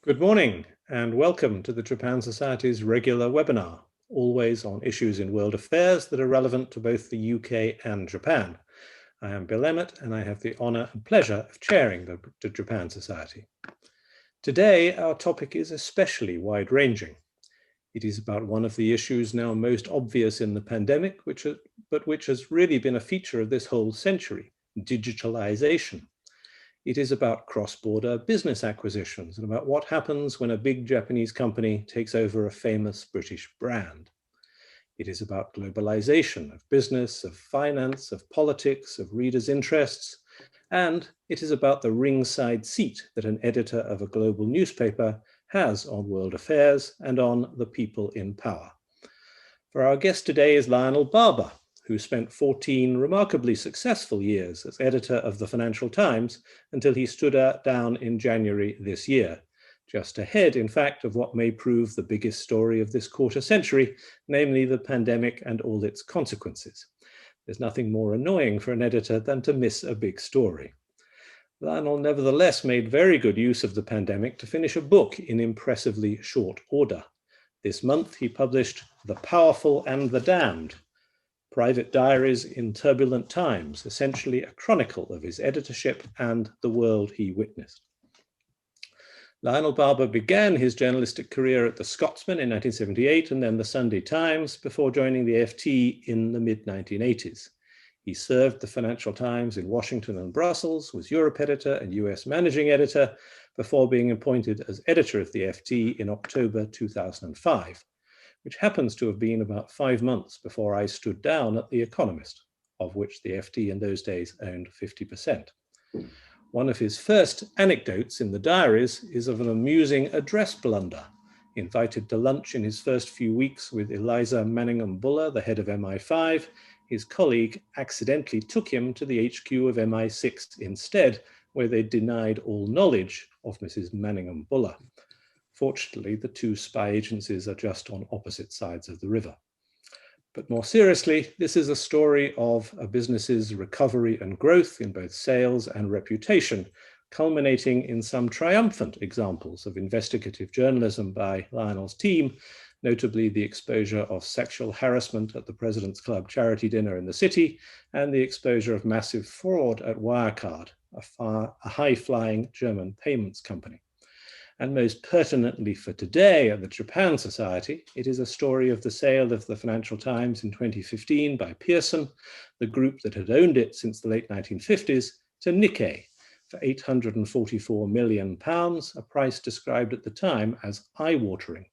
Good morning and welcome to the Japan Society's regular webinar, always on issues in world affairs that are relevant to both the UK and Japan. I am Bill Emmott and I have the honour and pleasure of chairing the Japan Society. Today our topic is especially wide-ranging. It is about one of the issues now most obvious in the pandemic, but which has really been a feature of this whole century, digitalization. It is about cross-border business acquisitions and about what happens when a big Japanese company takes over a famous British brand. It is about globalization of business, of finance, of politics, of readers' interests, and it is about the ringside seat that an editor of a global newspaper has on world affairs and on the people in power. For our guest today is Lionel Barber, who spent 14 remarkably successful years as editor of the Financial Times until he stood down in January this year, just ahead, in fact, of what may prove the biggest story of this quarter century, namely the pandemic and all its consequences. There's nothing more annoying for an editor than to miss a big story. Lionel nevertheless made very good use of the pandemic to finish a book in impressively short order. This month he published The Powerful and the Damned, Private Diaries in Turbulent Times, essentially a chronicle of his editorship and the world he witnessed. Lionel Barber began his journalistic career at the Scotsman in 1978 and then the Sunday Times before joining the FT in the mid-1980s. He served the Financial Times in Washington and Brussels, was Europe editor and US managing editor before being appointed as editor of the FT in October 2005. Which happens to have been about 5 months before I stood down at The Economist, of which the FT in those days owned 50%. One of his first anecdotes in the Diaries is of an amusing address blunder. Invited to lunch in his first few weeks with Eliza Manningham-Buller, the head of MI5, his colleague accidentally took him to the HQ of MI6 instead, where they denied all knowledge of Mrs. Manningham-Buller. Fortunately, the two spy agencies are just on opposite sides of the river. But more seriously, this is a story of a business's recovery and growth in both sales and reputation, culminating in some triumphant examples of investigative journalism by Lionel's team, notably the exposure of sexual harassment at the President's Club charity dinner in the city, and the exposure of massive fraud at Wirecard, a high-flying German payments company. And most pertinently for today at the Japan Society, it is a story of the sale of the Financial Times in 2015 by Pearson, the group that had owned it since the late 1950s, to Nikkei for £844 million, a price described at the time as eye-watering.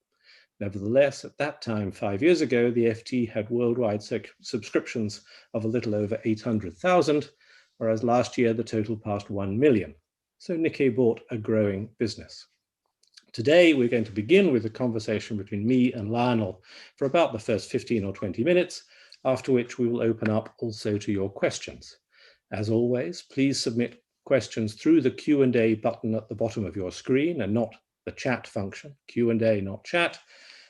Nevertheless, at that time, 5 years ago, the FT had worldwide subscriptions of a little over 800,000, whereas last year the total passed 1 million. So Nikkei bought a growing business. Today, we're going to begin with a conversation between me and Lionel for about the first 15 or 20 minutes, after which we will open up also to your questions. As always, please submit questions through the Q&A button at the bottom of your screen and not the chat function, Q&A, not chat.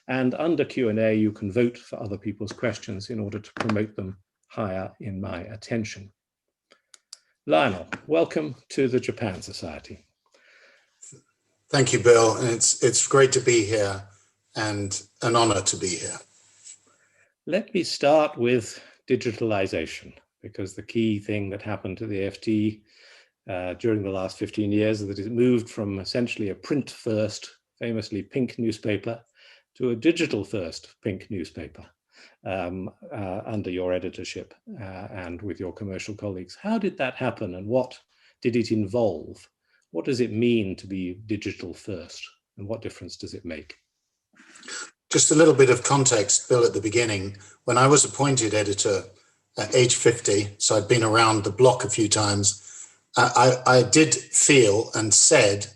And under Q&A, you can vote for other people's questions in order to promote them higher in my attention. Lionel, welcome to the Japan Society. Thank you, Bill. And it's great to be here and an honor to be here. Let me start with digitalization, because the key thing that happened to the FT during the last 15 years is that it moved from essentially a print-first, famously pink newspaper, to a digital-first pink newspaper under your editorship and with your commercial colleagues. How did that happen and what did it involve? What does it mean to be digital first, and what difference does it make? Just a little bit of context, Bill, at the beginning. When I was appointed editor at age 50, so I'd been around the block a few times, I did feel and said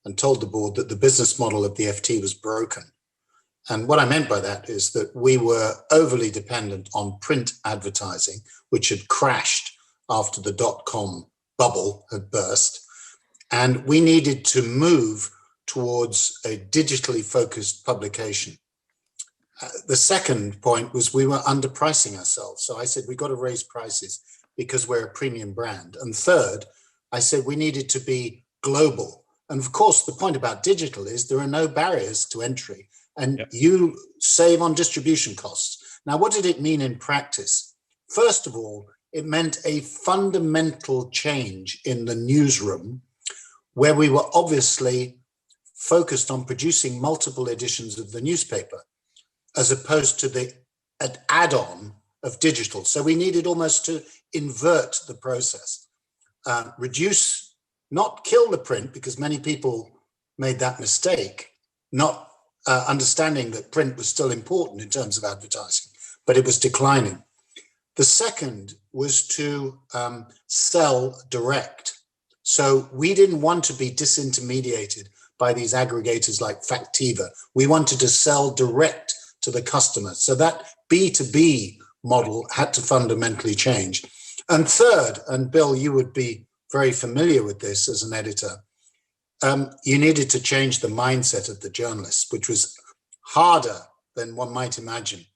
and told the board that the business model of the FT was broken. And what I meant by that is that we were overly dependent on print advertising, which had crashed after the dot-com bubble had burst. And we needed to move towards a digitally focused publication. The second point was we were underpricing ourselves. So I said, we got to raise prices because we're a premium brand. And third, I said we needed to be global And of course, the point about digital is there are no barriers to entry, and Yep. you save on distribution costs. Now, what did it mean in practice? First of all, it meant a fundamental change in the newsroom, where we were obviously focused on producing multiple editions of the newspaper, as opposed to an add-on of digital. So we needed almost to invert the process, reduce, not kill the print, because many people made that mistake, not understanding that print was still important in terms of advertising, but it was declining. The second was to sell direct. So we didn't want to be disintermediated by these aggregators like Factiva. We wanted to sell direct to the customer. So that B2B model had to fundamentally change. And third, and Bill, you would be very familiar with this as an editor, you needed to change the mindset of the journalists, which was harder than one might imagine.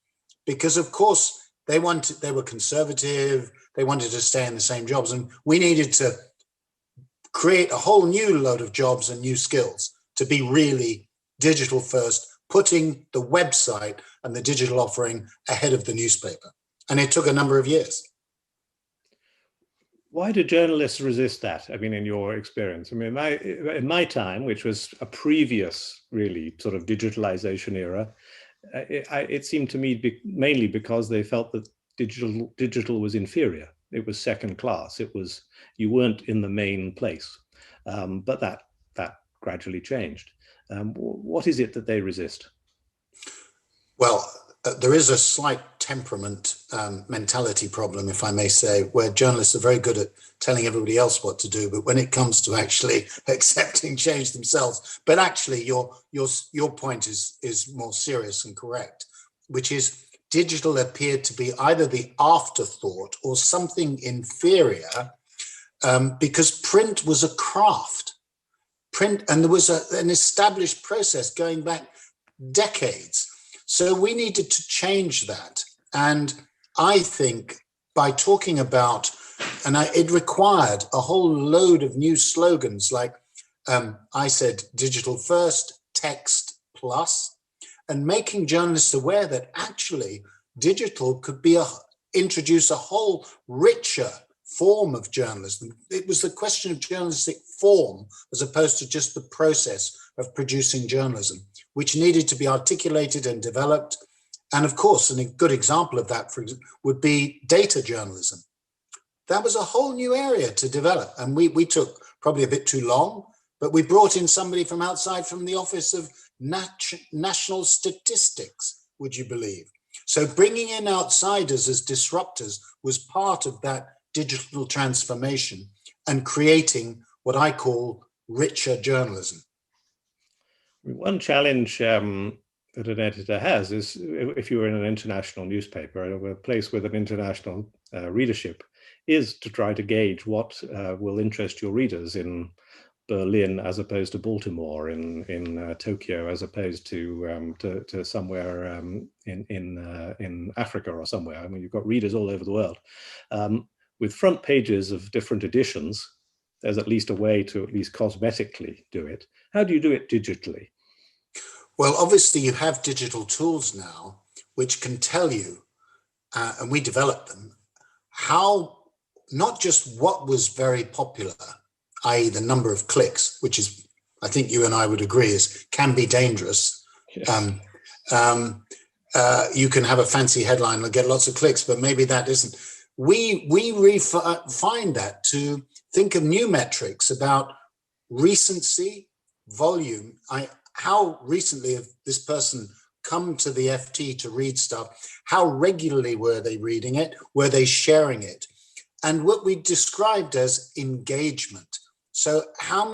Because of course, they were conservative, they wanted to stay in the same jobs, and we needed to create a whole new load of jobs and new skills to be really digital first, putting the website and the digital offering ahead of the newspaper. And it took a number of years. Why do journalists resist that? I mean, in your experience, I mean, in my time, which was a previous really sort of digitalization era, it seemed to me mainly because they felt that digital was inferior. It was second class. It was, you weren't in the main place. But that gradually changed. What is it that they resist? Well, there is a slight temperament mentality problem, if I may say, where journalists are very good at telling everybody else what to do, but when it comes to actually accepting change themselves, but actually your point is more serious and correct, which is digital appeared to be either the afterthought or something inferior, because print was a craft. Print, and there was an established process going back decades. So we needed to change that. And I think by talking about, it required a whole load of new slogans, like I said, digital first, text plus, and making journalists aware that actually digital could be introduce a whole richer form of journalism. It was the question of journalistic form as opposed to just the process of producing journalism, which needed to be articulated and developed. And of course, a good example of that would be data journalism. That was a whole new area to develop. And we took probably a bit too long, but we brought in somebody from outside, from the Office of National Statistics, would you believe? So bringing in outsiders as disruptors was part of that digital transformation and creating what I call richer journalism. One challenge that an editor has is, if you're in an international newspaper or a place with an international readership, is to try to gauge what will interest your readers in Berlin as opposed to Baltimore, in Tokyo as opposed to somewhere in Africa or somewhere. I mean, you've got readers all over the world. With front pages of different editions, there's at least a way to at least cosmetically do it. How do you do it digitally? Well, obviously you have digital tools now which can tell you, and we developed them, how, not just what was very popular, i.e. the number of clicks, which is, I think you and I would agree, can be dangerous. Yes. You can have a fancy headline and get lots of clicks, but maybe that isn't. We refine that to think of new metrics about recency, volume. How recently have this person come to the FT to read stuff? How regularly were they reading it? Were they sharing it? And what we described as engagement. So how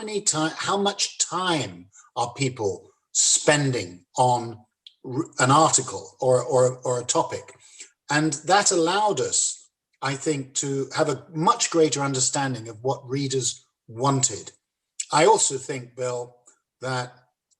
much time are people spending on an article or a topic? And that allowed us, I think, to have a much greater understanding of what readers wanted. I also think, Bill, that,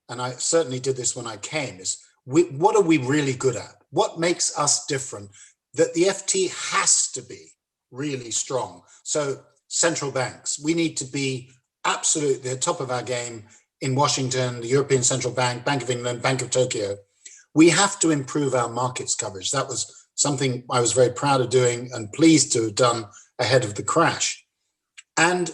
and I certainly did this when I came, is what are we really good at? What makes us different? That the FT has to be really strong. So central banks, we need to be absolutely the top of our game in Washington, the European Central Bank, Bank of England, Bank of Tokyo. We have to improve our markets coverage. That was something I was very proud of doing and pleased to have done ahead of the crash. And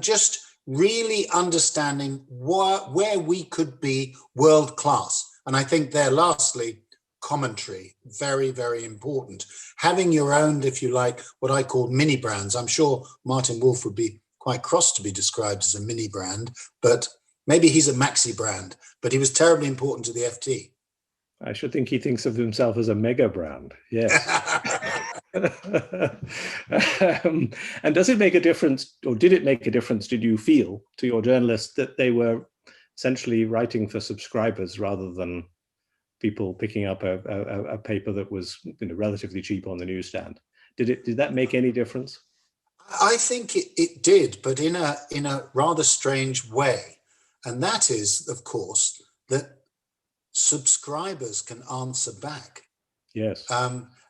just really understanding where we could be world class. And I think there, lastly, commentary, very, very important. Having your own, if you like, what I call mini brands. I'm sure Martin Wolf would be quite cross to be described as a mini brand, but maybe he's a maxi brand, but he was terribly important to the FT. I should think he thinks of himself as a mega brand. Yes. And does it make a difference, or did it make a difference, did you feel, to your journalists that they were essentially writing for subscribers rather than people picking up a paper that was, you know, relatively cheap on the newsstand? Did that make any difference? I think it did, but in a rather strange way. And that is, of course, that subscribers can answer back. Yes.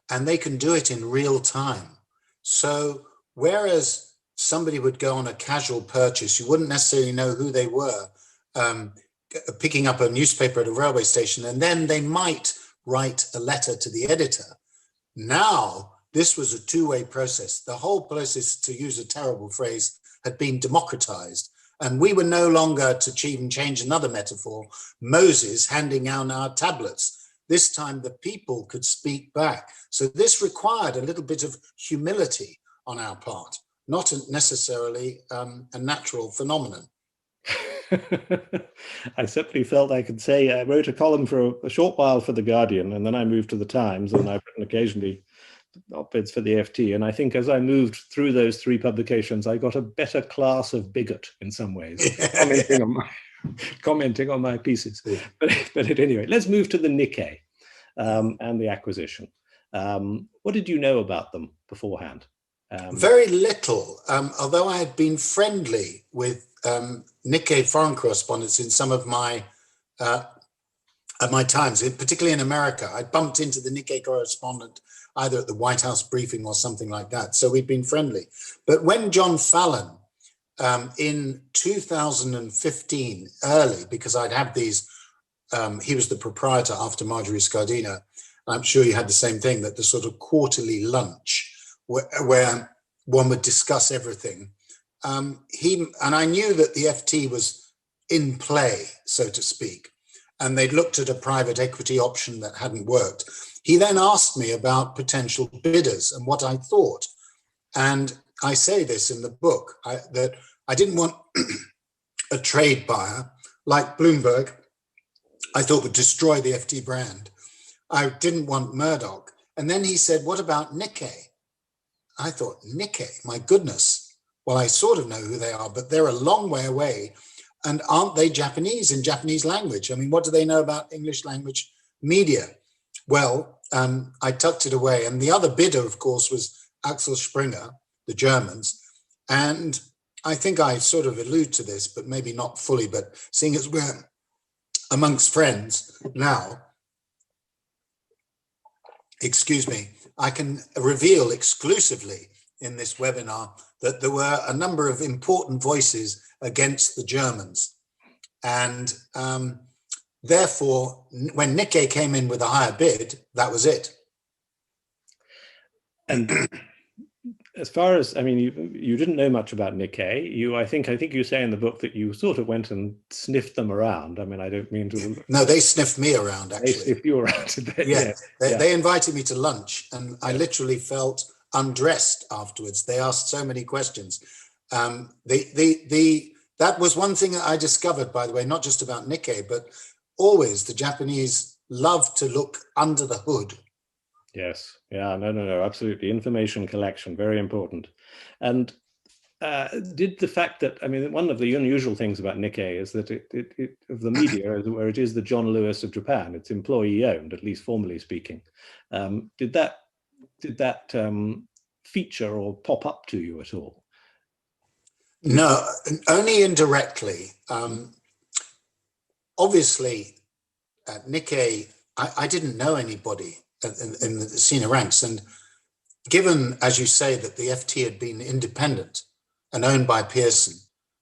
And they can do it in real time. So whereas somebody would go on a casual purchase, you wouldn't necessarily know who they were, picking up a newspaper at a railway station, and then they might write a letter to the editor. Now, this was a two-way process. The whole process, to use a terrible phrase, had been democratized. And we were no longer, to even change another metaphor, Moses handing out our tablets. This time the people could speak back. So this required a little bit of humility on our part, not necessarily a natural phenomenon. I simply felt I could say I wrote a column for a short while for The Guardian, and then I moved to The Times, and I've written occasionally op-eds for the FT. And I think as I moved through those three publications, I got a better class of bigot in some ways, commenting on my pieces. But at any rate, let's move to the Nikkei and the acquisition. What did you know about them beforehand? Very little, although I had been friendly with Nikkei foreign correspondents in some of my at my times, particularly in America. I bumped into the Nikkei correspondent either at the White House briefing or something like that. So we'd been friendly. But when John Fallon in 2015, early, because I'd had these, he was the proprietor after Marjorie Scardina. I'm sure you had the same thing, that the sort of quarterly lunch where one would discuss everything. And I knew that the FT was in play, so to speak, and they'd looked at a private equity option that hadn't worked. He then asked me about potential bidders and what I thought. And I say this in the book, that I didn't want a trade buyer like Bloomberg, I thought would destroy the FT brand. I didn't want Murdoch. And then he said, what about Nikkei? I thought, Nikkei, my goodness. Well, I sort of know who they are, but they're a long way away. And aren't they Japanese in Japanese language? I mean, what do they know about English language media? Well, I tucked it away. And the other bidder, of course, was Axel Springer, the Germans. And I think I sort of allude to this, but maybe not fully, but seeing as we're amongst friends now, excuse me, I can reveal exclusively in this webinar that there were a number of important voices against the Germans. And therefore, when Nikkei came in with a higher bid, that was it. And as far as, I mean, you didn't know much about Nikkei. I think you say in the book that you sort of went and sniffed them around. I mean, I don't mean to... No, they sniffed me around, actually. They sniffed you around. They invited me to lunch, and I literally felt undressed afterwards. They asked so many questions. That was one thing that I discovered, by the way, not just about Nikkei, but always the Japanese love to look under the hood. Yes. Yeah, no, absolutely. Information collection, very important. And did the fact that, I mean, one of the unusual things about Nikkei is that it of the media, where it is the John Lewis of Japan, it's employee owned, at least formally speaking. Did that feature or pop up to you at all? No, only indirectly. Obviously, at Nikkei, I didn't know anybody in the senior ranks. And given, as you say, that the FT had been independent and owned by Pearson,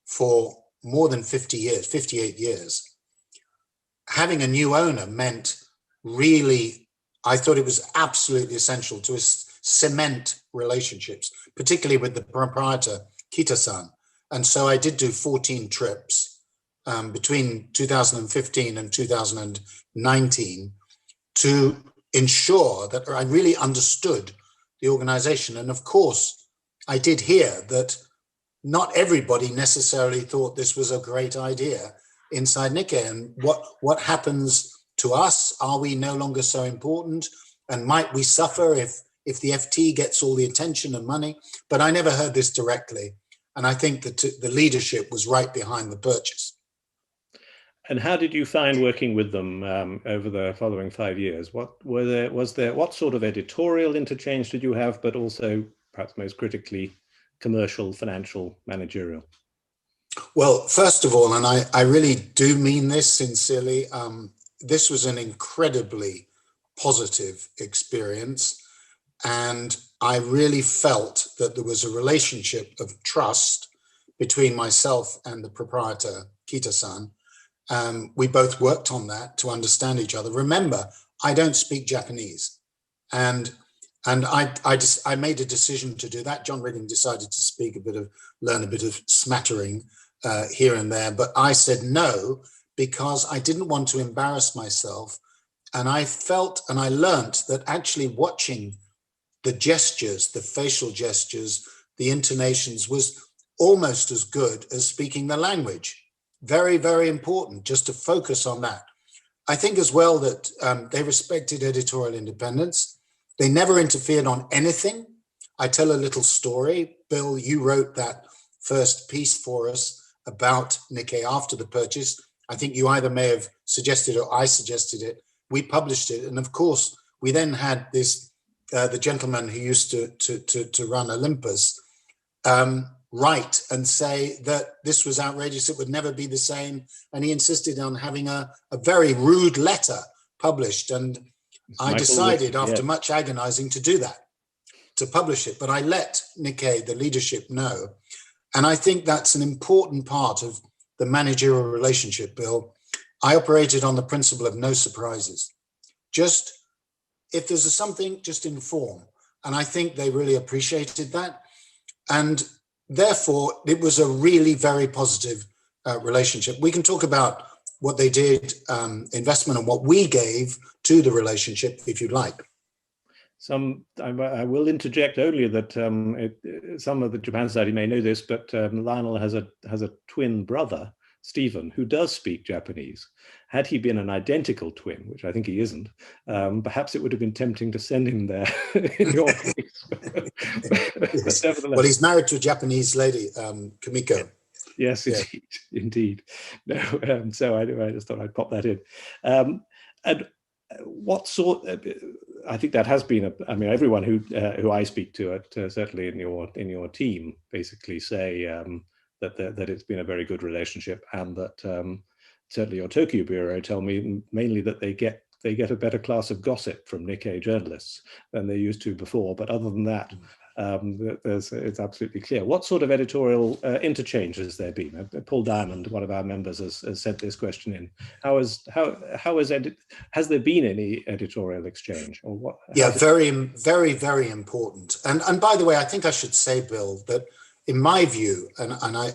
for more than 50 years, 58 years. Having a new owner meant really, I thought it was absolutely essential to cement relationships, particularly with the proprietor, Kita-san. And so I did do 14 trips between 2015 and 2019 to ensure that I really understood the organization. And of course, I did hear that not everybody necessarily thought this was a great idea inside Nikkei. And what happens to us? Are we no longer so important? And might we suffer if the FT gets all the attention and money? But I never heard this directly. And I think that the leadership was right behind the purchase. And how did you find working with them over the following 5 years? What sort of editorial interchange did you have, but also perhaps most critically, commercial, financial, managerial? Well, first of all, and I really do mean this sincerely, this was an incredibly positive experience. And I really felt that there was a relationship of trust between myself and the proprietor, Kita-san. We both worked on that to understand each other. Remember, I don't speak Japanese. And I made a decision to do that. John Ridding decided to learn a bit of smattering here and there. But I said no, because I didn't want to embarrass myself. And I felt and I learned that actually watching the gestures, the facial gestures, the intonations was almost as good as speaking the language. Very, very important just to focus on that. I think as well that they respected editorial independence. They never interfered on anything. I tell a little story. Bill, you wrote that first piece for us about Nikkei after the purchase. I think you either may have suggested or I suggested it. We published it. And of course, we then had this, the gentleman who used to run Olympus, write and say that this was outrageous, it would never be the same. And he insisted on having a very rude letter published. And I decided after much agonizing to do that, to publish it. But I let Nikkei, the leadership, know. And I think that's an important part of the managerial relationship, Bill. I operated on the principle of no surprises. Just, if there's something, just inform. And I think they really appreciated that. And therefore, it was a really very positive relationship. We can talk about what they did, investment, and what we gave to the relationship, if you'd like. I will interject only that some of the Japan Society may know this, but Lionel has a twin brother, Stephen, who does speak Japanese. Had he been an identical twin, which I think he isn't, perhaps it would have been tempting to send him there in your case. Yes. Well, he's married to a Japanese lady, Kamiko. Yes, yeah. Indeed. No, so I just thought I'd pop that in. And what sort? I think that has been I mean, everyone who I speak to, certainly in your team, basically say that it's been a very good relationship, and that certainly your Tokyo bureau tell me mainly that they get a better class of gossip from Nikkei journalists than they used to before. But other than that, it's absolutely clear. What sort of editorial interchange has there been? Paul Diamond, one of our members, has sent this question in. Has there been any editorial exchange, or what? Yeah, very, very, very important. And by the way, I think I should say, Bill, that in my view, and I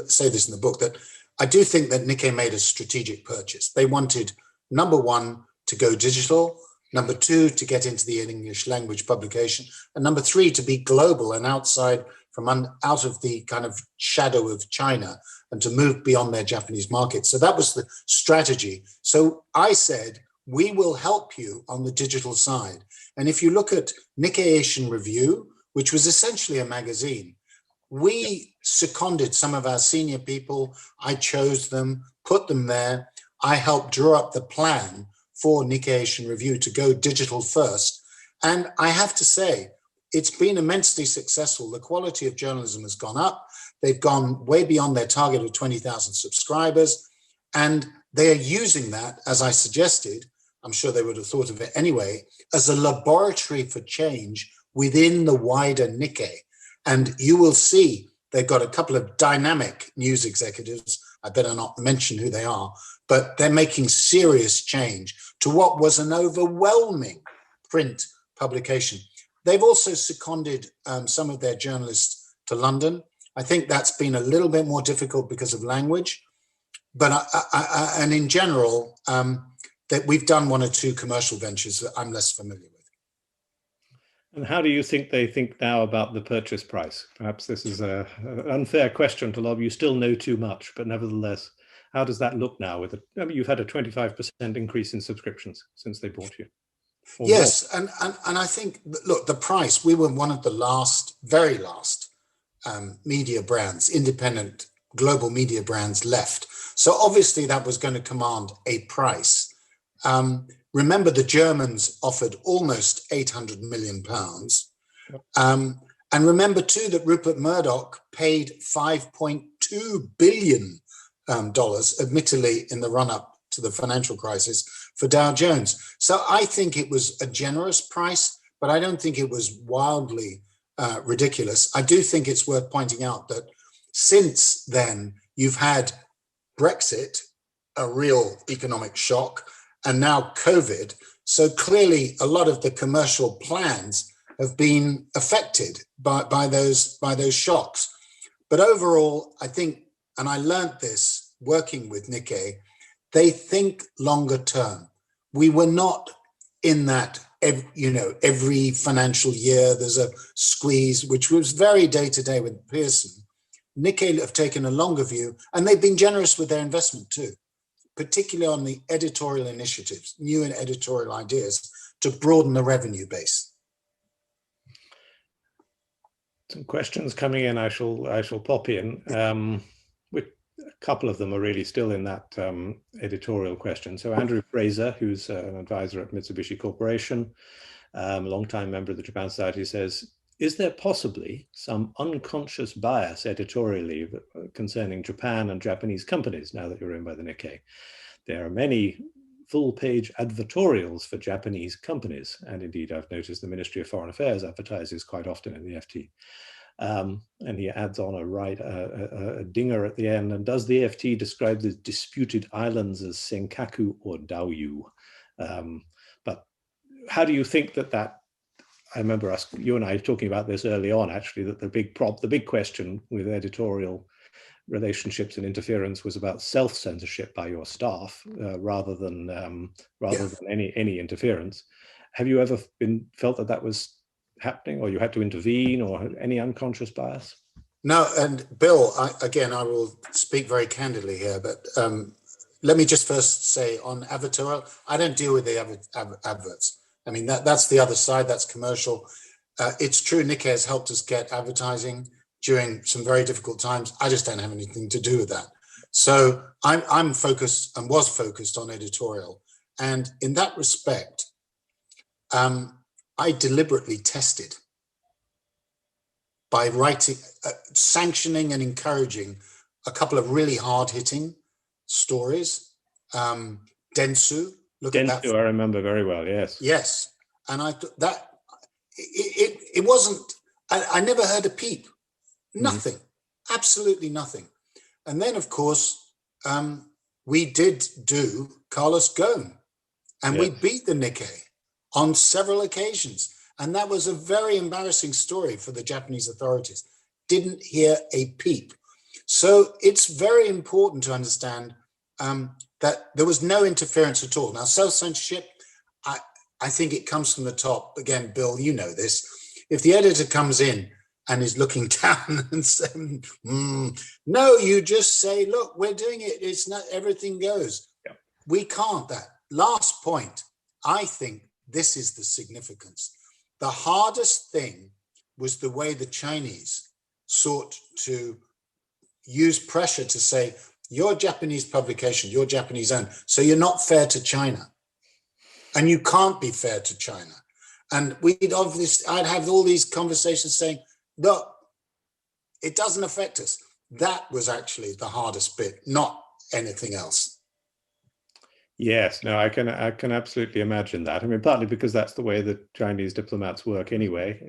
say this in the book, that I do think that Nikkei made a strategic purchase. They wanted, number one, to go digital. Number two, to get into the English language publication. And number three, to be global and out of the kind of shadow of China and to move beyond their Japanese market. So that was the strategy. So I said, we will help you on the digital side. And if you look at Nikkei Asian Review, which was essentially a magazine, we seconded some of our senior people. I chose them, put them there. I helped draw up the plan for Nikkei Asian Review to go digital first. And I have to say, it's been immensely successful. The quality of journalism has gone up. They've gone way beyond their target of 20,000 subscribers. And they are using that, as I suggested, I'm sure they would have thought of it anyway, as a laboratory for change within the wider Nikkei. And you will see They've got a couple of dynamic news executives. I better not mention who they are, but they're making serious change to what was an overwhelming print publication. They've also seconded some of their journalists to London. I think that's been a little bit more difficult because of language, but and in general, that we've done one or two commercial ventures that I'm less familiar with. And how do you think they think now about the purchase price? Perhaps this is an unfair question to a lot of you. Still know too much, but nevertheless, how does that look now? I mean, you've had a 25% increase in subscriptions since they bought you. Yes, and I think, look, the price, we were one of the very last media brands, independent global media brands left. So obviously that was going to command a price. Remember, the Germans offered almost £800 million. And remember too that Rupert Murdoch paid $5.2 billion, admittedly in the run-up to the financial crisis, for Dow Jones. So I think it was a generous price, but I don't think it was wildly ridiculous. I do think it's worth pointing out that since then, you've had Brexit, a real economic shock, and now COVID. So clearly a lot of the commercial plans have been affected by those shocks. But overall, I think, and I learned this working with Nikkei, they think longer term. We were not in that, every financial year there's a squeeze, which was very day to day with Pearson. Nikkei have taken a longer view, and they've been generous with their investment too, particularly on the editorial initiatives, new and editorial ideas to broaden the revenue base. Some questions coming in. I shall pop in. A couple of them are really still in that editorial question. So Andrew Fraser, who's an advisor at Mitsubishi Corporation, a longtime member of the Japan Society, says, is there possibly some unconscious bias editorially concerning Japan and Japanese companies now that you're owned by the Nikkei? There are many full-page advertorials for Japanese companies, and indeed I've noticed the Ministry of Foreign Affairs advertises quite often in the FT. And he adds on a dinger at the end. And does the FT describe the disputed islands as Senkaku or Daoyu? But how do you think that I remember you and I talking about this early on, actually, that the big question with editorial relationships and interference was about self-censorship by your staff rather than any interference. Have you ever felt that was happening, or you had to intervene, or any unconscious bias? No, and Bill, I will speak very candidly here, but let me just first say on advertorial, I don't deal with the adverts. I mean, that's the other side, that's commercial. It's true, Nikkei has helped us get advertising during some very difficult times. I just don't have anything to do with that. So I'm focused and was focused on editorial. And in that respect, I deliberately tested by writing, sanctioning and encouraging a couple of really hard-hitting stories. Dentsu, look at that. Dentsu, I remember very well, yes. Yes, and I thought that it wasn't, I never heard a peep, nothing, absolutely nothing. And then, of course, we did do Carlos Ghosn, and we beat the Nikkei on several occasions. And that was a very embarrassing story for the Japanese authorities. Didn't hear a peep. So it's very important to understand that there was no interference at all. Now, self-censorship, I think it comes from the top. Again, Bill, you know this. If the editor comes in and is looking down and saying, no, you just say, look, we're doing it. It's not, everything goes. Yep. We can't. That last point, I think this is the significance. The hardest thing was the way the Chinese sought to use pressure to say, you're a Japanese publication, you're Japanese owned, so you're not fair to China. And you can't be fair to China. And I'd have all these conversations saying, look, it doesn't affect us. That was actually the hardest bit, not anything else. Yes, no, I can absolutely imagine that. I mean, partly because that's the way that Chinese diplomats work anyway.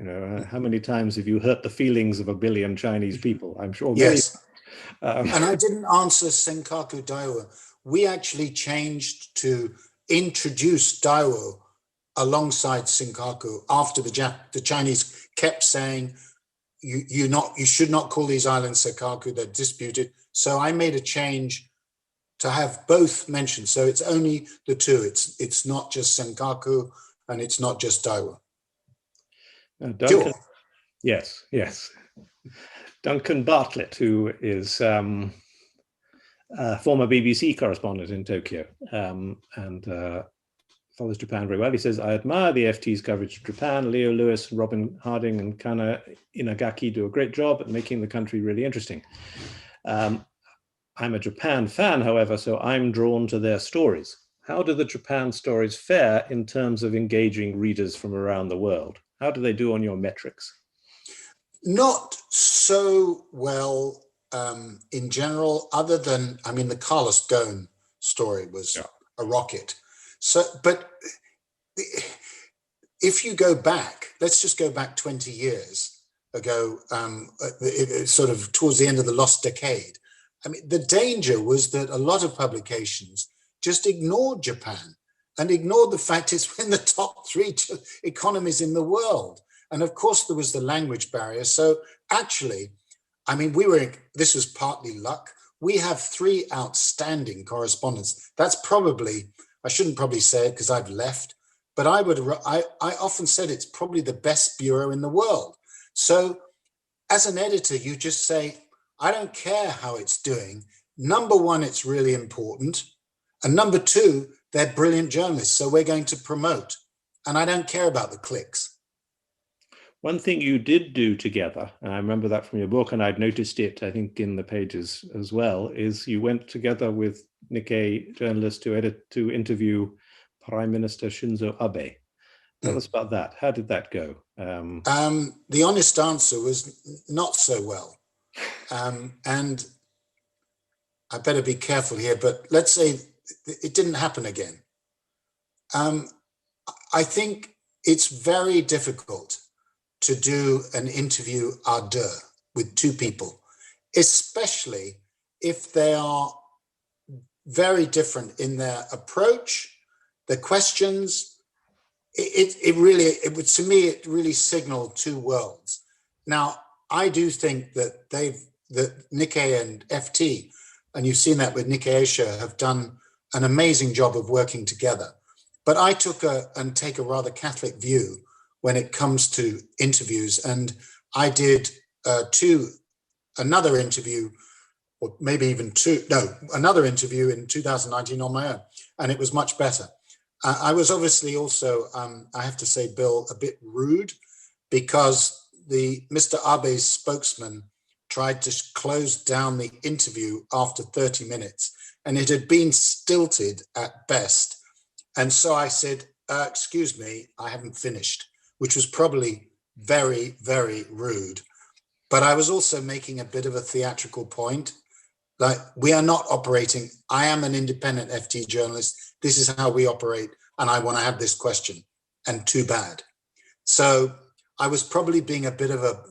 How many times have you hurt the feelings of a billion Chinese people? I'm sure many. Yes. And I didn't answer Senkaku Daiwa. We actually changed to introduce Daiwa alongside Senkaku after the Chinese kept saying, you should not call these islands Senkaku, they're disputed. So I made a change to have both mentioned. So it's only the two. It's not just Senkaku and it's not just Daiwa. Duncan, yes. Duncan Bartlett, who is former BBC correspondent in Tokyo, and follows Japan very well. He says, I admire the FT's coverage of Japan. Leo Lewis, Robin Harding, and Kana Inagaki do a great job at making the country really interesting. I'm a Japan fan, however, so I'm drawn to their stories. How do the Japan stories fare in terms of engaging readers from around the world? How do they do on your metrics? Not so well in general, other than, I mean, the Carlos Ghosn story was a rocket. So, but if you go back, let's just go back 20 years ago, sort of towards the end of the lost decade. I mean, the danger was that a lot of publications just ignored Japan and ignored the fact it's in the top 3 economies in the world. And of course, there was the language barrier. So actually, I mean, this was partly luck. We have 3 outstanding correspondents. That's probably, I shouldn't probably say it because I've left, but I often said it's probably the best bureau in the world. So as an editor, you just say, I don't care how it's doing. Number one, it's really important. And number 2, they're brilliant journalists. So we're going to promote. And I don't care about the clicks. One thing you did do together, and I remember that from your book, and I'd noticed it, I think, in the pages as well, is you went together with Nikkei journalists to interview Prime Minister Shinzo Abe. Tell us about that. How did that go? The honest answer was not so well. And I better be careful here, but let's say it didn't happen again. I think it's very difficult to do an interview à deux with 2 people, especially if they are very different in their approach, the questions. It really signaled 2 worlds. Now, I do think that Nikkei and FT, and you've seen that with Nikkei Asia, have done an amazing job of working together. But I take a rather Catholic view when it comes to interviews. And I did another interview, or maybe even another interview in 2019 on my own, and it was much better. I was obviously also, I have to say, Bill, a bit rude, because Mr. Abe's spokesman tried to close down the interview after 30 minutes, and it had been stilted at best. And so I said, excuse me, I haven't finished, which was probably very, very rude. But I was also making a bit of a theatrical point. Like, we are not operating. I am an independent FT journalist. This is how we operate. And I want to have this question. And too bad. So I was probably being a bit of a,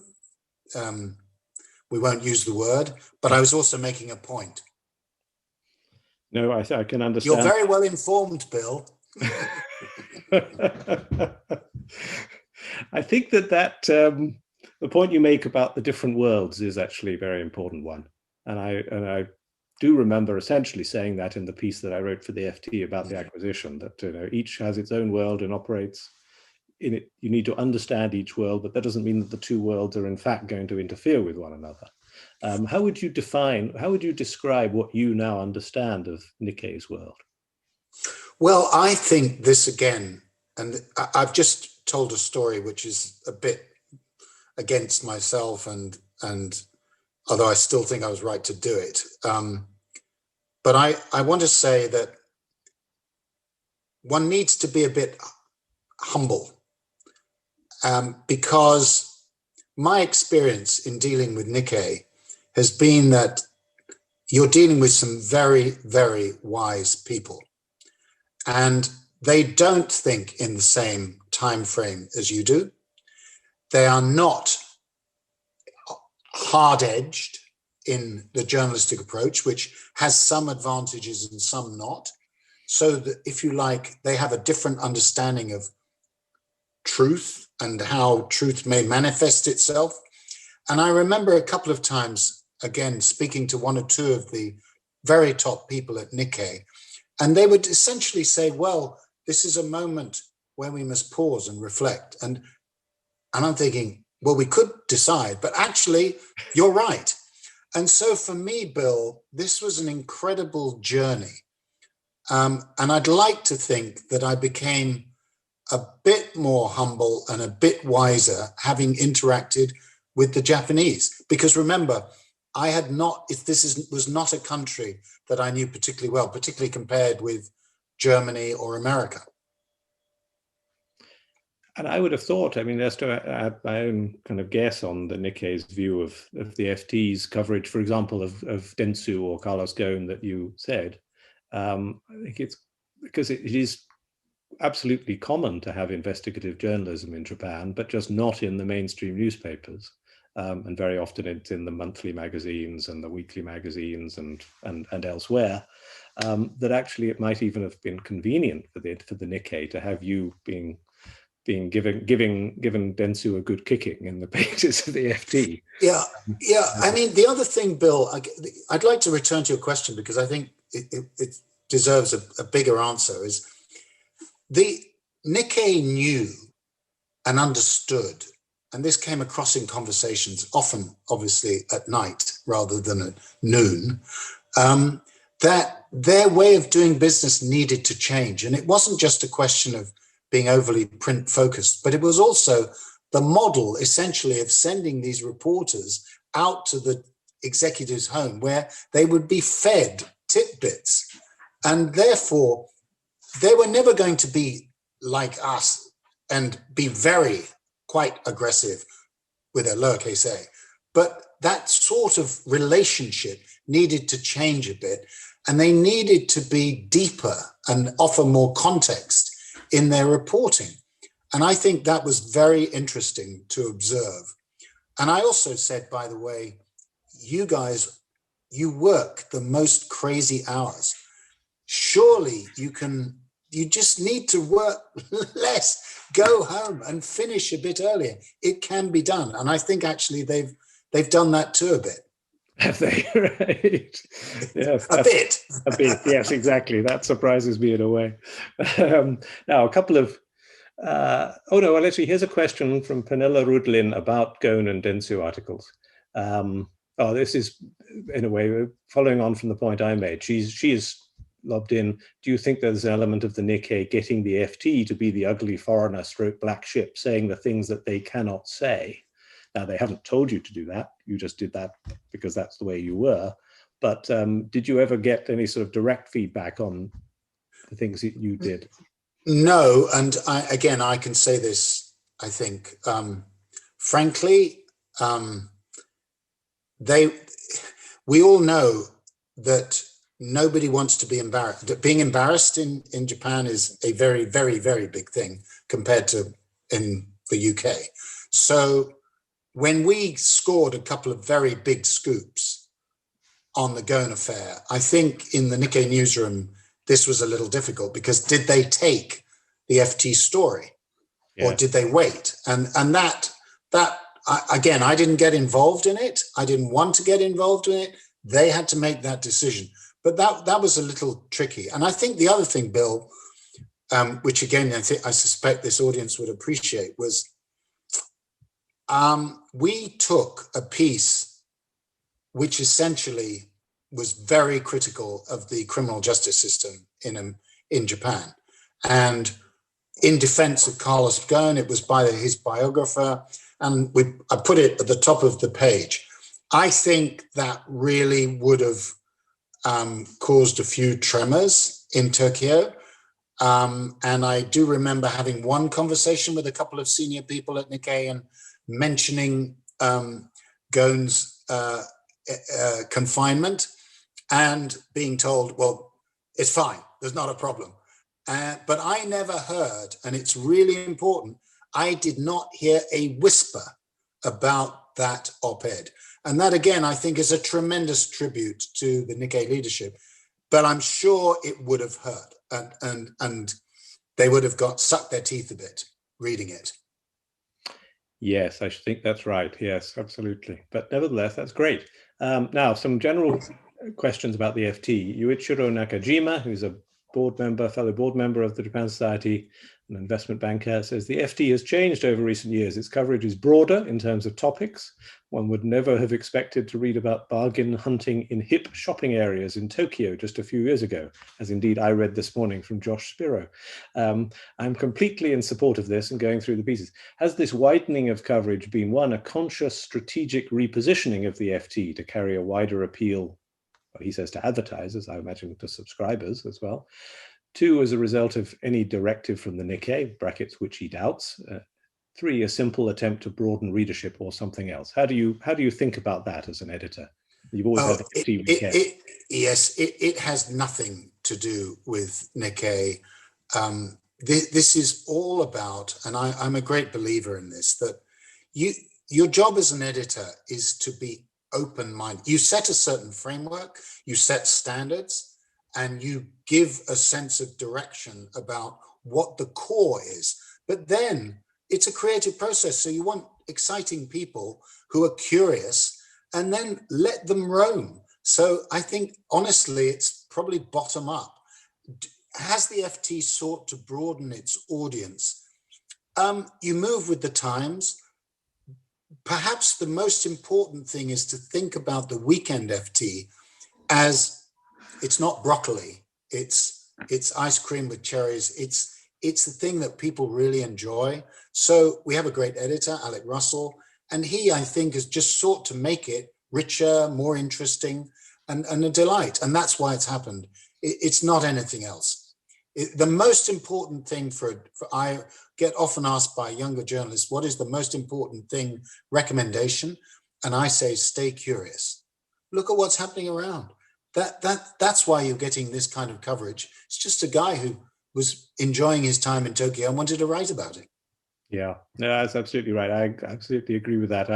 we won't use the word, but I was also making a point. No, I can understand. You're very well informed, Bill. I think that the point you make about the different worlds is actually a very important one. And I do remember essentially saying that in the piece that I wrote for the FT about the acquisition, that each has its own world and operates in it. You need to understand each world, but that doesn't mean that the 2 worlds are in fact going to interfere with one another. How would you describe what you now understand of Nikkei's world? Well, I think this again, and I've just told a story which is a bit against myself, and although I still think I was right to do it. But I want to say that one needs to be a bit humble, because my experience in dealing with Nikkei has been that you're dealing with some very, very wise people. and they don't think in the same time frame as you do. They are not hard-edged in the journalistic approach, which has some advantages and some not. So that, if you like, they have a different understanding of truth and how truth may manifest itself. And I remember a couple of times, again, speaking to one or two of the very top people at Nikkei, and they would essentially say, well, this is a moment where we must pause and reflect. And I'm thinking, well, we could decide, but actually, you're right. And so for me, Bill, this was an incredible journey. And I'd like to think that I became a bit more humble and a bit wiser having interacted with the Japanese. Because remember, I had not, if this was not a country that I knew particularly well, particularly compared with Germany or America. And I would have thought, I mean, just to add my own kind of guess on the Nikkei's view of the FT's coverage, for example, of Dentsu or Carlos Ghosn that you said, I think it's because it is absolutely common to have investigative journalism in Japan, but just not in the mainstream newspapers. And very often it's in the monthly magazines and the weekly magazines and elsewhere. That actually it might even have been convenient for the Nikkei to have you being giving Dentsu a good kicking in the pages of the FT. Yeah. I mean, the other thing, Bill, I'd like to return to your question because I think it deserves a bigger answer. Is the Nikkei knew and understood, and this came across in conversations, often obviously at night rather than at noon, that their way of doing business needed to change. And it wasn't just a question of being overly print focused, but it was also the model essentially of sending these reporters out to the executive's home where they would be fed tidbits. And therefore, they were never going to be like us and be quite aggressive with a lowercase a. But that sort of relationship needed to change a bit, and they needed to be deeper and offer more context in their reporting. And I think that was very interesting to observe. And I also said, by the way, you guys, you work the most crazy hours. Surely you just need to work less, go home and finish a bit earlier. It can be done. And I think actually they've done that too a bit. Have they? Right. Yes. A bit, yes, exactly. That surprises me in a way. Now, a couple of, actually, here's a question from Pernilla Rudlin about Ghosn and Dentsu articles. This is, in a way, following on from the point I made. She's lobbed in, do you think there's an element of the Nikkei getting the FT to be the ugly foreigner / black ship, saying the things that they cannot say? Now, they haven't told you to do that. You just did that because that's the way you were. But did you ever get any sort of direct feedback on the things that you did? No, and I can say this, I think, frankly, we all know that nobody wants to be embarrassed. Being embarrassed in Japan is a very, very, very big thing compared to in the UK. So when we scored a couple of very big scoops on the Ghosn affair, I think in the Nikkei newsroom, this was a little difficult because did they take the FT story or did they wait? And that again, I didn't get involved in it. I didn't want to get involved in it. They had to make that decision. But that was a little tricky. And I think the other thing, Bill, which again, I suspect this audience would appreciate, was we took a piece which essentially was very critical of the criminal justice system in Japan. And in defense of Carlos Ghosn, it was by his biographer, and I put it at the top of the page. I think that really would have caused a few tremors in Tokyo. And I do remember having one conversation with a couple of senior people at Nikkei and mentioning Ghosn's confinement and being told, well, it's fine, there's not a problem. But I never heard, and it's really important, I did not hear a whisper about that op-ed. And that, again, I think is a tremendous tribute to the Nikkei leadership. But I'm sure it would have hurt, and they would have sucked their teeth a bit reading it. Yes, I think that's right. Yes, absolutely. But nevertheless, that's great. Now, some general questions about the FT. Yuichiro Nakajima, who's a fellow board member of the Japan Society, an investment banker, says the FT has changed over recent years. Its coverage is broader in terms of topics. One would never have expected to read about bargain hunting in hip shopping areas in Tokyo just a few years ago, as indeed I read this morning from Josh Spiro. I'm completely in support of this and going through the pieces. Has this widening of coverage been, one, a conscious strategic repositioning of the FT to carry a wider appeal, he says, to advertisers, I imagine to subscribers as well? Two, as a result of any directive from the Nikkei, brackets which he doubts. Three, a simple attempt to broaden readership or something else. How do you think about that as an editor? You've always had the FT. Yes, it has nothing to do with Nikkei. This is all about, and I'm a great believer in this, that your job as an editor is to be open-minded. You set a certain framework, you set standards, and you give a sense of direction about what the core is. But then it's a creative process. So you want exciting people who are curious, and then let them roam. So I think, honestly, it's probably bottom up. Has the FT sought to broaden its audience? You move with the times. Perhaps the most important thing is to think about the weekend FT as it's not broccoli, it's ice cream with cherries. It's the thing that people really enjoy. So we have a great editor, Alec Russell, and he, I think, has just sought to make it richer, more interesting, and a delight. And that's why it's happened. It's not anything else. The most important thing I get often asked by younger journalists, what is the most important thing, recommendation? And I say, stay curious. Look at what's happening around. That's why you're getting this kind of coverage. It's just a guy who was enjoying his time in Tokyo and wanted to write about it. Yeah, no, that's absolutely right. I absolutely agree with that.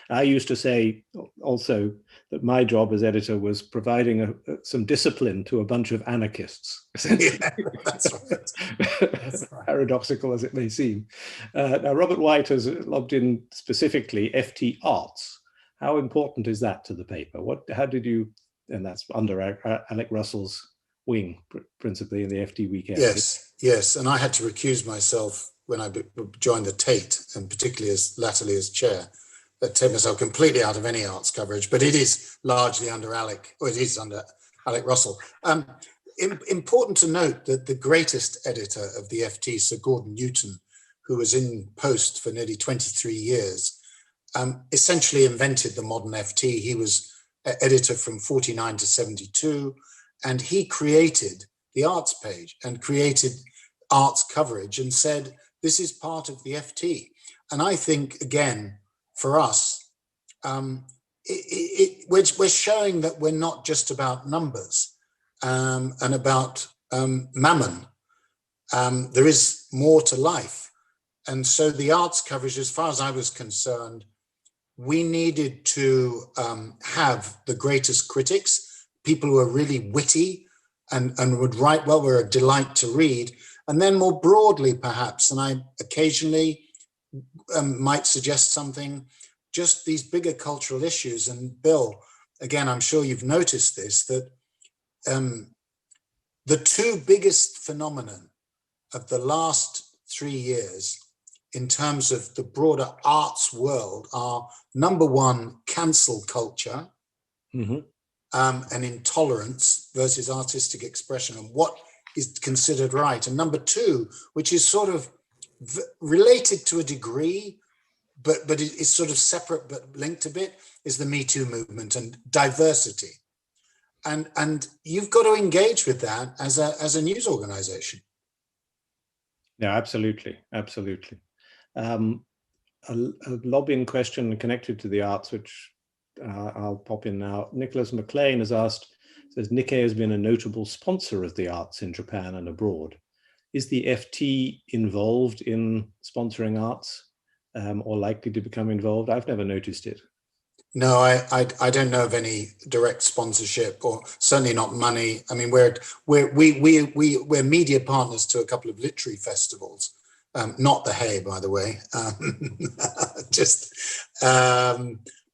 I used to say also that my job as editor was providing some discipline to a bunch of anarchists. Yeah, that's right. That's right. Paradoxical as it may seem. Now, Robert White has lobbed in specifically FT Arts. How important is that to the paper? How did you, and that's under Alec Russell's wing, principally in the FT Weekend. Yes. And I had to recuse myself when I joined the Tate, and particularly latterly as chair, that take myself completely out of any arts coverage, but it is largely under Alec Russell. Important to note that the greatest editor of the FT, Sir Gordon Newton, who was in post for nearly 23 years, essentially invented the modern FT. He was editor from 49 to 72, and he created the arts page and created arts coverage and said, this is part of the FT. And I think, again, for us, we're showing that we're not just about numbers and about mammon. There is more to life. And so the arts coverage, as far as I was concerned, we needed to have the greatest critics, people who are really witty and would write well, were a delight to read. And then more broadly, perhaps, and I occasionally might suggest something, just these bigger cultural issues. And Bill, again, I'm sure you've noticed this, that the two biggest phenomenon of the last 3 years in terms of the broader arts world are, number one, cancel culture, and intolerance versus artistic expression and what is considered right. And number two, which is sort of related to a degree, but it is sort of separate but linked a bit, is the Me Too movement and diversity. And you've got to engage with that as a news organization. Yeah, absolutely. A lobbying question connected to the arts, which I'll pop in now. Nicholas McLean has asked, says Nikkei has been a notable sponsor of the arts in Japan and abroad. Is the FT involved in sponsoring arts or likely to become involved? I've never noticed it. No, I don't know of any direct sponsorship, or certainly not money. I mean, we're media partners to a couple of literary festivals, not the Hay, by the way.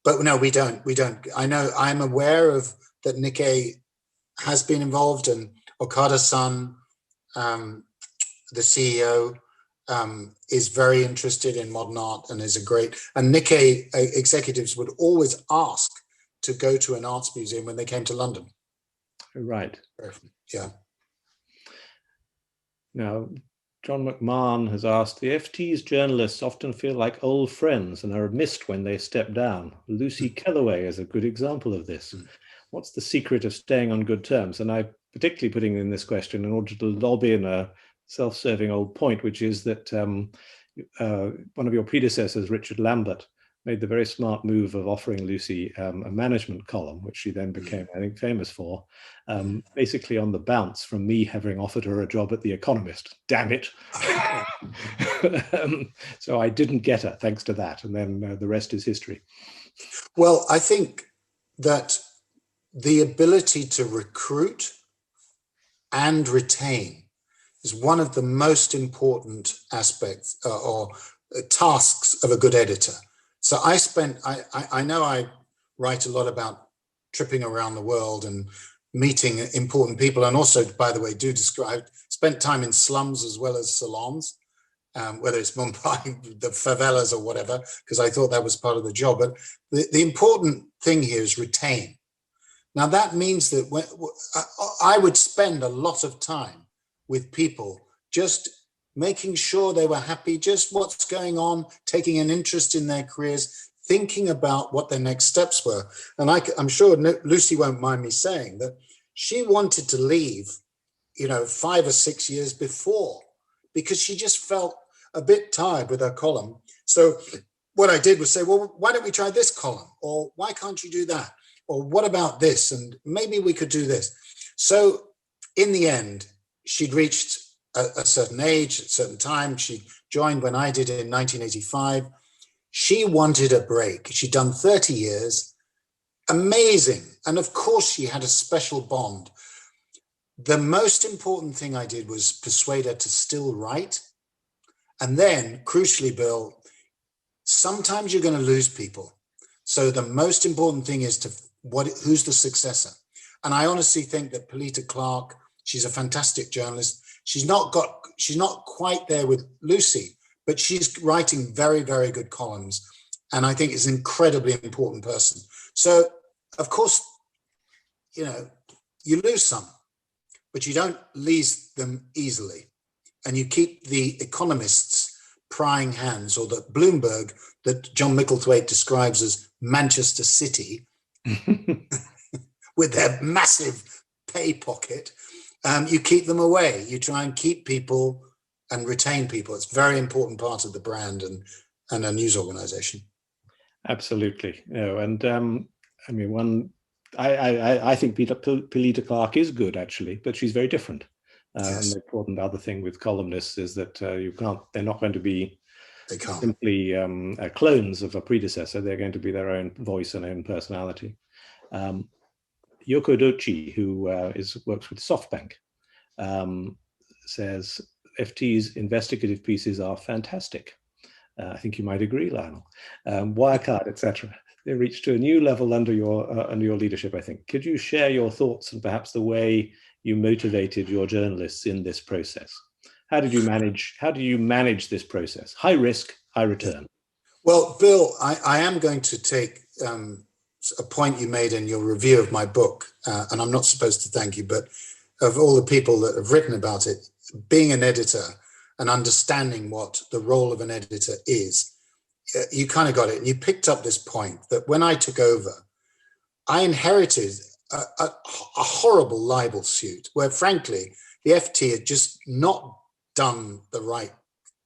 But no, we don't. I know, I'm aware of that. Nikkei has been involved, and Okada-san, the CEO, is very interested in modern art and is a great, and Nikkei executives would always ask to go to an arts museum when they came to London. Right. Yeah. Now, John McMahon has asked, the FT's journalists often feel like old friends and are missed when they step down. Lucy Kellaway is a good example of this. What's the secret of staying on good terms? And I'm particularly putting in this question in order to lob in a self-serving old point, which is that one of your predecessors, Richard Lambert, made the very smart move of offering Lucy a management column, which she then became, I think, famous for, basically on the bounce from me having offered her a job at The Economist. Damn it. So I didn't get her thanks to that. And then the rest is history. Well, I think that the ability to recruit and retain is one of the most important aspects or tasks of a good editor. So I know I write a lot about tripping around the world and meeting important people, and also, by the way, spent time in slums as well as salons, whether it's Mumbai, the favelas or whatever, because I thought that was part of the job. But the important thing here is retain. Now that means that I would spend a lot of time with people, just making sure they were happy, just what's going on, taking an interest in their careers, thinking about what their next steps were. And I'm sure Lucy won't mind me saying that she wanted to leave, 5 or 6 years before, because she just felt a bit tired with her column. So what I did was say, well, why don't we try this column? Or why can't you do that? Or what about this? And maybe we could do this. So in the end, she'd reached a certain age, at a certain time. She joined when I did in 1985. She wanted a break. She'd done 30 years. Amazing. And of course, she had a special bond. The most important thing I did was persuade her to still write. And then, crucially, Bill, sometimes you're going to lose people. So the most important thing is who's the successor? And I honestly think that Polita Clark, she's a fantastic journalist. She's not quite there with Lucy, but she's writing very, very good columns. And I think is an incredibly important person. So, of course, you lose some, but you don't lose them easily. And you keep the economists prying hands, or the Bloomberg that John Micklethwaite describes as Manchester City, with their massive pay pocket. You keep them away. You try and keep people and retain people. It's a very important part of the brand and a news organization. Absolutely. I think Polita Clark is good, actually, but she's very different. Yes. And the important other thing with columnists is that they're not going to be simply clones of a predecessor. They're going to be their own voice and own personality. Yoko Dochi, who works with SoftBank, says FT's investigative pieces are fantastic. I think you might agree, Lionel. Wirecard, etc. They reached to a new level under your leadership, I think. Could you share your thoughts and perhaps the way you motivated your journalists in this process? How do you manage this process? High risk, high return. Well, Bill, I am going to take a point you made in your review of my book, and I'm not supposed to thank you, but of all the people that have written about it, being an editor and understanding what the role of an editor is, you kind of got it. And you picked up this point that when I took over, I inherited a horrible libel suit where, frankly, the FT had just not done the right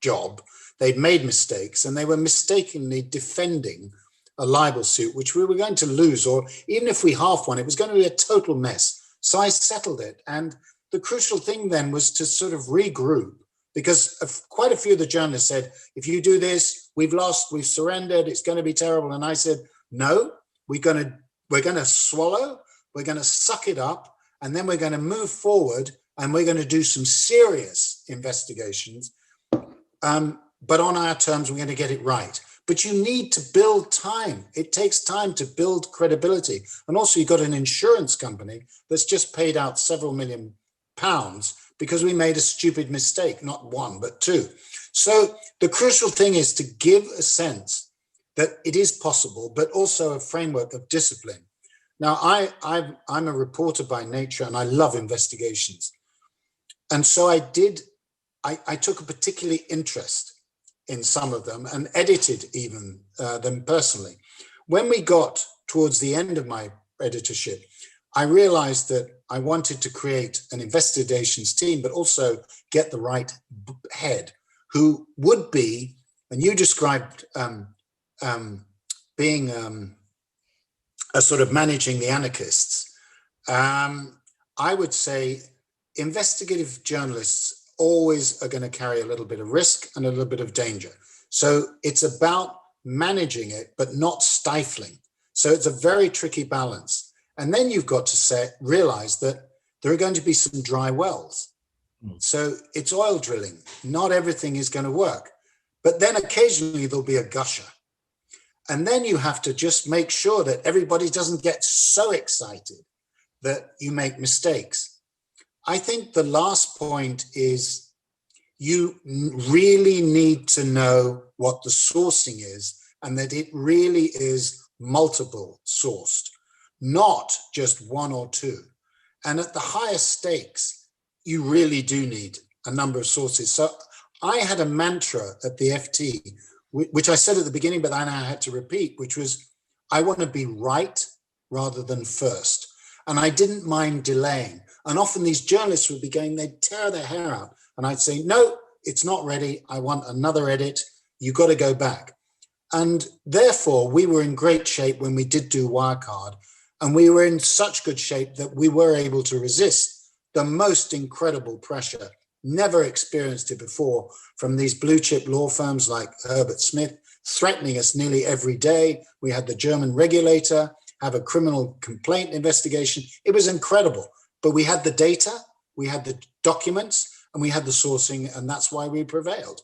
job. They'd made mistakes, and they were mistakenly defending a libel suit, which we were going to lose, or even if we half won, it was going to be a total mess. So I settled it. And the crucial thing then was to sort of regroup because quite a few of the journalists said, if you do this, we've lost, we've surrendered, it's going to be terrible. And I said, no, we're going to swallow, we're going to suck it up, and then we're going to move forward, and we're going to do some serious investigations. But on our terms, we're going to get it right. But you need to build time. It takes time to build credibility. And also you've got an insurance company that's just paid out several £million because we made a stupid mistake, not one, but two. So the crucial thing is to give a sense that it is possible, but also a framework of discipline. Now, I'm a reporter by nature, and I love investigations. And so I took a particular interest in some of them and edited even them personally. When we got towards the end of my editorship, I realized that I wanted to create an investigations team, but also get the right head who would be, and you described being a sort of managing the anarchists. I would say investigative journalists always are going to carry a little bit of risk and a little bit of danger. So it's about managing it, but not stifling. So it's a very tricky balance. And then you've got to realize that there are going to be some dry wells. So it's oil drilling. Not everything is going to work. But then occasionally there'll be a gusher. And then you have to just make sure that everybody doesn't get so excited that you make mistakes. I think the last point is you really need to know what the sourcing is, and that it really is multiple sourced, not just one or two. And at the highest stakes, you really do need a number of sources. So I had a mantra at the FT, which I said at the beginning, but I now had to repeat, which was, I want to be right rather than first. And I didn't mind delaying. And often these journalists would be going, they'd tear their hair out. And I'd say, no, it's not ready. I want another edit. You've got to go back. And therefore, we were in great shape when we did do Wirecard. And we were in such good shape that we were able to resist the most incredible pressure. Never experienced it before from these blue chip law firms like Herbert Smith, threatening us nearly every day. We had the German regulator have a criminal complaint investigation. It was incredible. But we had the data, we had the documents, and we had the sourcing, and that's why we prevailed.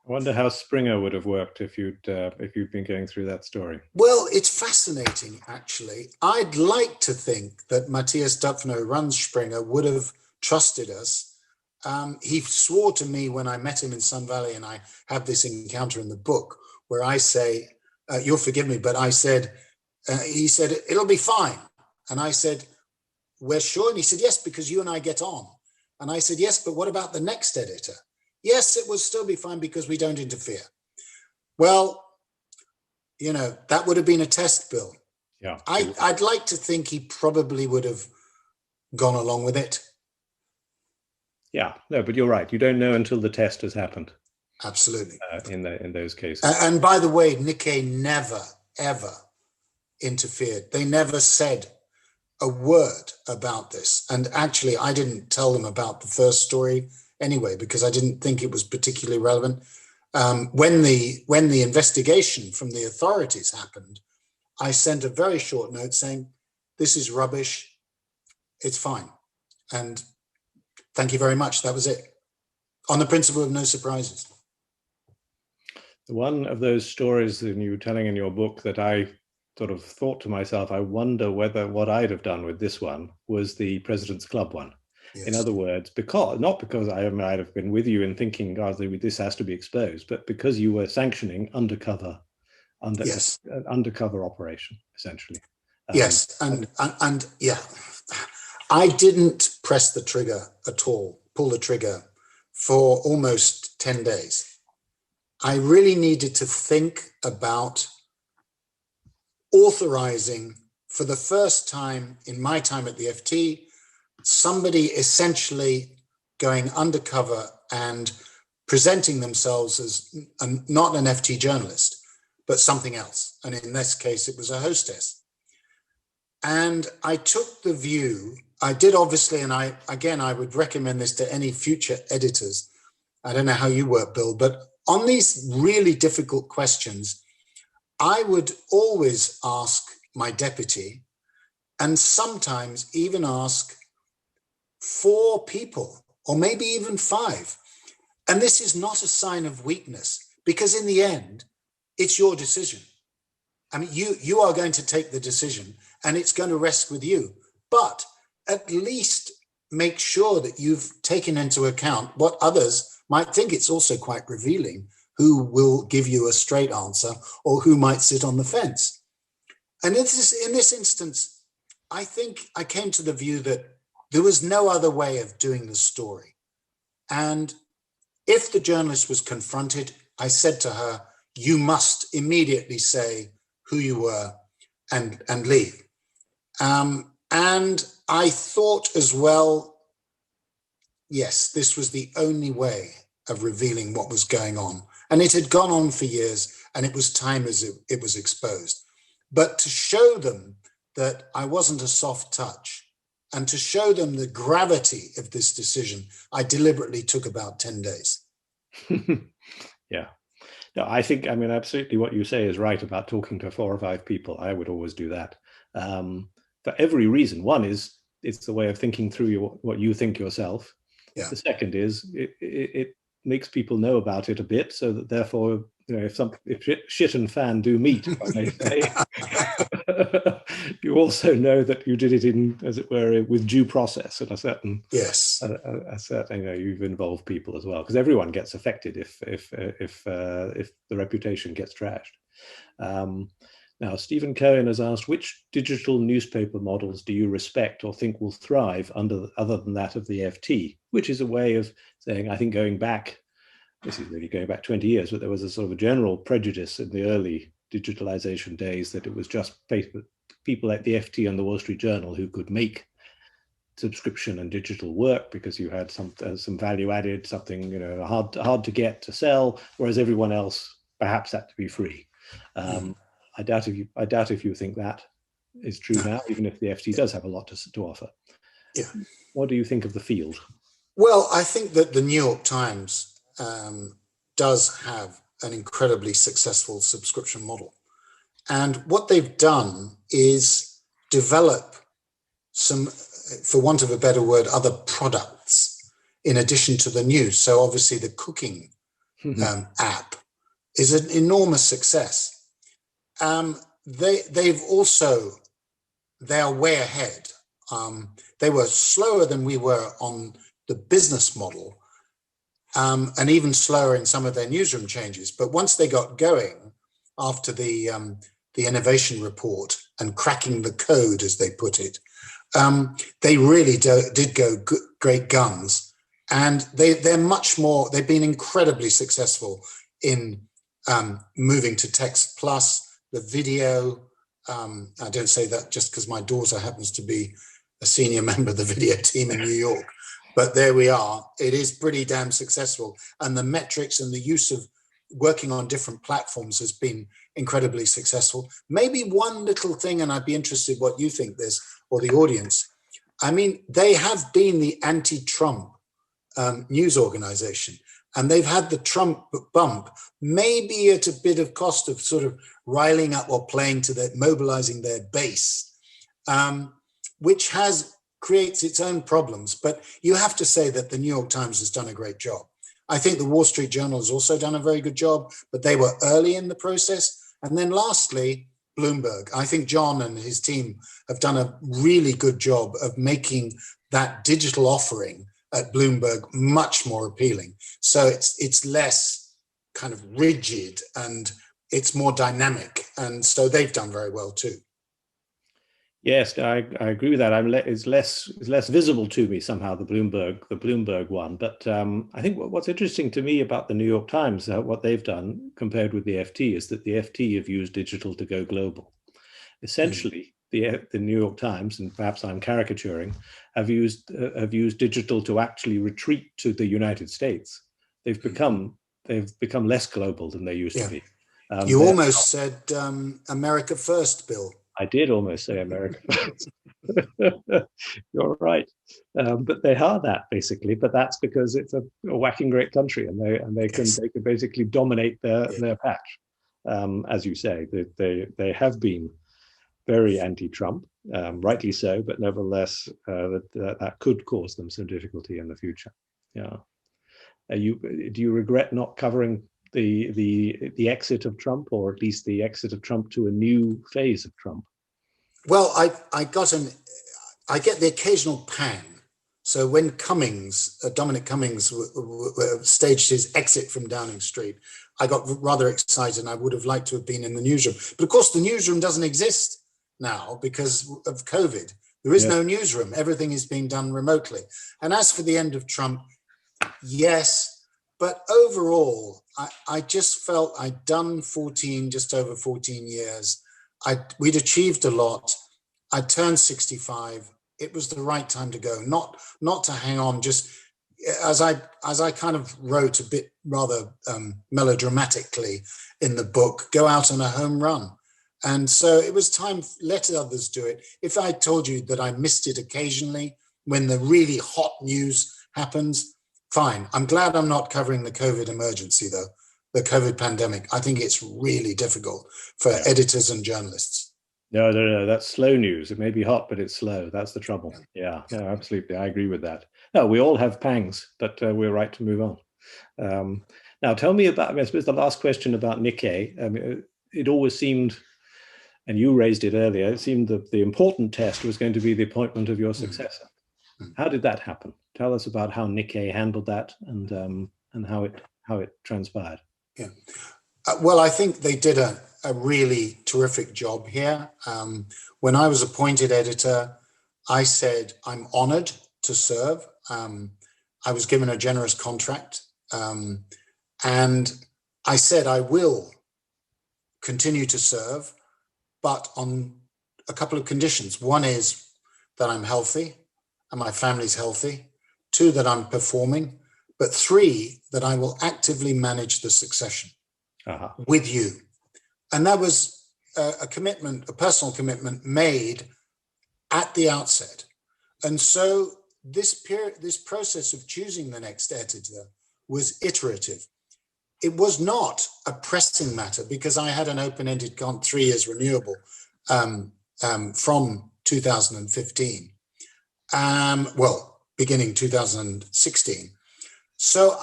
I wonder how Springer would have worked if you'd been going through that story. Well, it's fascinating, actually. I'd like to think that Matthias Döpfner, who runs Springer, would have trusted us. He swore to me when I met him in Sun Valley, and I have this encounter in the book where I say, you'll forgive me, but I said, he said, it'll be fine. And I said, we're sure? And he said, yes, because you and I get on. And I said, yes, but what about the next editor? Yes, it will still be fine because we don't interfere. Well, you know, that would have been a test, Bill. Yeah. I'd like to think he probably would have gone along with it. Yeah, no, but you're right. You don't know until the test has happened. Absolutely. In those cases. And by the way, Nikkei never, ever interfered. They never said a word about this. And actually, I didn't tell them about the first story anyway, because I didn't think it was particularly relevant. When the investigation from the authorities happened, I sent a very short note saying, this is rubbish. It's fine. And thank you very much. That was it. On the principle of no surprises. One of those stories that you were telling in your book that I sort of thought to myself, I wonder whether what I'd have done with this one was the President's Club one. Yes. In other words, not because I might have been with you in thinking, oh, this has to be exposed, but because you were sanctioning undercover operation, essentially. Yes, and yeah, I didn't press the trigger at all, pull the trigger for almost 10 days. I really needed to think about authorizing, for the first time in my time at the FT, somebody essentially going undercover and presenting themselves as not an FT journalist, but something else. And in this case, it was a hostess. And I took the view, I did obviously, and I would recommend this to any future editors, I don't know how you work, Bill, but on these really difficult questions, I would always ask my deputy, and sometimes even ask 4 people, or maybe even 5. And this is not a sign of weakness, because in the end, it's your decision. I mean, you are going to take the decision and it's going to rest with you. But at least make sure that you've taken into account what others might think. It's also quite revealing who will give you a straight answer or who might sit on the fence. And in this instance, I think I came to the view that there was no other way of doing the story. And if the journalist was confronted, I said to her, you must immediately say who you were and leave. And I thought as well, yes, this was the only way of revealing what was going on. And it had gone on for years, and it was time as it was exposed. But to show them that I wasn't a soft touch, and to show them the gravity of this decision, I deliberately took about 10 days. Yeah. No, I think, I mean, absolutely what you say is right about talking to 4 or 5 people. I would always do that. For every reason. One is, it's the way of thinking through what you think yourself. Yeah. The second is, it makes people know about it a bit, so that therefore, you know, if shit and fan do meet, I may say, you also know that you did it in, as it were, with due process and a certain, yes, a certain, you know, you've involved people as well, because everyone gets affected if the reputation gets trashed. Now, Stephen Cohen has asked, which digital newspaper models do you respect or think will thrive other than that of the FT? Which is a way of saying, I think going back, this is really going back 20 years, but there was a sort of a general prejudice in the early digitalization days that it was just people like the FT and the Wall Street Journal who could make subscription and digital work because you had some value added, something, you know, hard to get to sell, whereas everyone else perhaps had to be free. I doubt if you think that is true now, even if the FT does have a lot to offer. Yeah. What do you think of the field? Well, I think that the New York Times does have an incredibly successful subscription model. And what they've done is develop some, for want of a better word, other products in addition to the news. So obviously the cooking app is an enormous success. They are way ahead. They were slower than we were on the business model, and even slower in some of their newsroom changes. But once they got going, after the innovation report and cracking the code, as they put it, they really did go great guns. And they're much more, they've been incredibly successful in moving to text plus, the video. I don't say that just because my daughter happens to be a senior member of the video team in New York, but there we are. It is pretty damn successful. And the metrics and the use of working on different platforms has been incredibly successful. Maybe one little thing, and I'd be interested what you think this, or the audience. I mean, they have been the anti-Trump news organization, and they've had the Trump bump, maybe at a bit of cost of sort of riling up or mobilizing their base, which creates its own problems. But you have to say that the New York Times has done a great job. I think the Wall Street Journal has also done a very good job, but they were early in the process. And then lastly, Bloomberg. I think John and his team have done a really good job of making that digital offering at Bloomberg much more appealing. So it's less kind of rigid and it's more dynamic. And so they've done very well too. Yes, I agree with that. It's less visible to me somehow, the Bloomberg one. But I think what's interesting to me about the New York Times, what they've done compared with the FT, is that the FT have used digital to go global. Essentially, the New York Times, and perhaps I'm caricaturing, have used digital to actually retreat to the United States. They've become less global than they used to be. You almost said America first, Bill. I did almost say America first. You're right, but they are that basically. But that's because it's a whacking great country, and they can basically dominate their patch. As you say, they have been very anti-Trump, rightly so, but nevertheless, that could cause them some difficulty in the future. Yeah. Do you regret not covering the exit of Trump, or at least the exit of Trump to a new phase of Trump? Well, I get the occasional pang. So when Dominic Cummings staged his exit from Downing Street, I got rather excited, and I would have liked to have been in the newsroom. But of course, the newsroom doesn't exist now because of COVID. There is no newsroom. Everything is being done remotely. And as for the end of Trump, yes, but overall, I just felt I'd done just over 14 years. We'd achieved a lot. I turned 65. It was the right time to go, not to hang on. Just as I kind of wrote a bit rather melodramatically in the book, go out on a home run. And so it was time, let others do it. If I told you that I missed it occasionally when the really hot news happens, fine. I'm glad I'm not covering the COVID emergency, though, the COVID pandemic. I think it's really difficult for editors and journalists. No, that's slow news. It may be hot, but it's slow. That's the trouble. Yeah, no, absolutely. I agree with that. No, we all have pangs, but we're right to move on. Now, tell me about, I suppose the last question about Nikkei. It always seemed, and you raised it earlier, it seemed that the important test was going to be the appointment of your successor. How did that happen? Tell us about how Nikkei handled that and how it transpired. Yeah. Well, I think they did a really terrific job here. When I was appointed editor, I said, I'm honored to serve. I was given a generous contract. And I said, I will continue to serve, but on a couple of conditions. One is that I'm healthy and my family's healthy. 2, that I'm performing. But 3, that I will actively manage the succession with you. And that was a commitment, a personal commitment made at the outset. And so this process of choosing the next editor was iterative. It was not a pressing matter because I had an open-ended 3 years renewable from 2015. Beginning 2016. So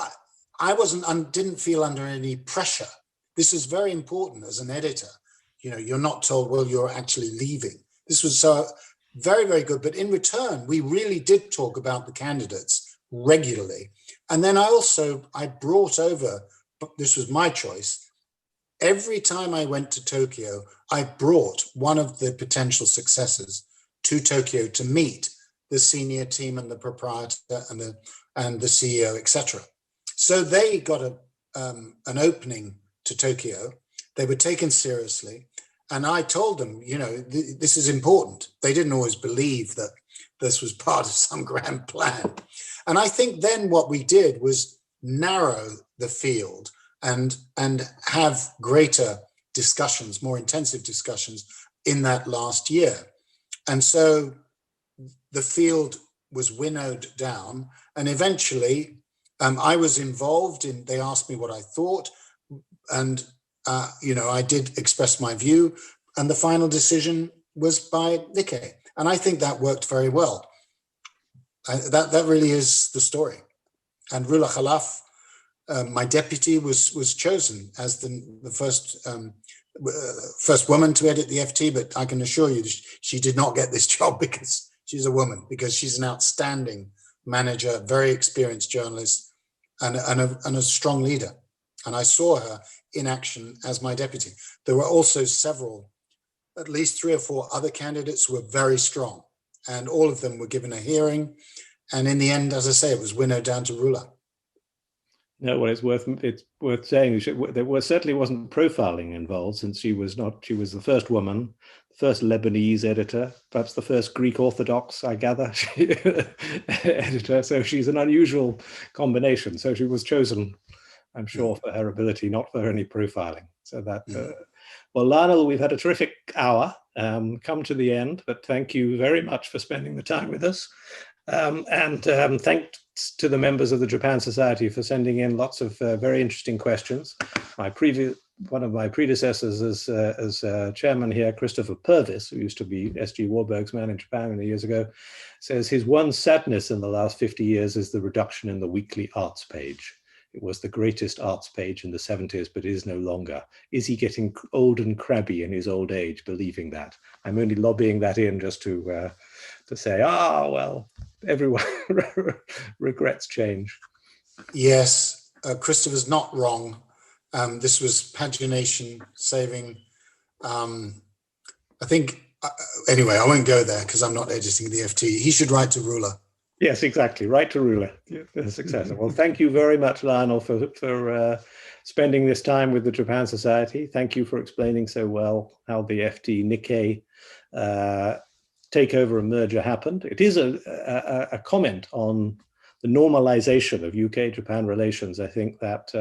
I didn't feel under any pressure. This is very important as an editor. You're not told, well, you're actually leaving. This was very, very good. But in return, we really did talk about the candidates regularly. And then I brought over, this was my choice. Every time I went to Tokyo, I brought one of the potential successors to Tokyo to meet the senior team and the proprietor and the CEO, etc. So they got an opening to Tokyo. They were taken seriously. And I told them, this is important. They didn't always believe that this was part of some grand plan. And I think then what we did was narrow the field and have greater discussions, more intensive discussions in that last year. And so the field was winnowed down, and eventually I was involved in, they asked me what I thought, and I did express my view, and the final decision was by Nikkei. And I think that worked very well. That really is the story. And Rula Khalaf, my deputy, was chosen as the first woman to edit the FT, but I can assure you she did not get this job because she's a woman, because she's an outstanding manager, very experienced journalist, and a strong leader. And I saw her in action as my deputy. There were also at least 3 or 4 other candidates who were very strong, and all of them were given a hearing. And in the end, as I say, it was winnowed down to Rula. No, well, it's worth saying there certainly wasn't profiling involved, since she was the first woman, the first Lebanese editor, perhaps the first Greek Orthodox, I gather, editor. So she's an unusual combination. So she was chosen, I'm sure, for her ability, not for any profiling. So that, well, Lionel, we've had a terrific hour. come to the end, but thank you very much for spending the time with us. Thanks to the members of the Japan Society for sending in lots of very interesting questions. One of my predecessors as chairman here, Christopher Purvis, who used to be S.G. Warburg's man in Japan many years ago, says his one sadness in the last 50 years is the reduction in the weekly arts page. It was the greatest arts page in the 70s, but is no longer. Is he getting old and crabby in his old age, believing that? I'm only lobbying that in just to say, well, everyone regrets change. Yes, Christopher's not wrong. This was pagination saving. I think, anyway, I won't go there because I'm not editing the FT. He should write to Ruler. Yes, exactly. Write to Ruler. The successor. Well, thank you very much, Lionel, for spending this time with the Japan Society. Thank you for explaining so well how the FT Nikkei takeover and merger happened. It is a comment on the normalization of UK-Japan relations. I think that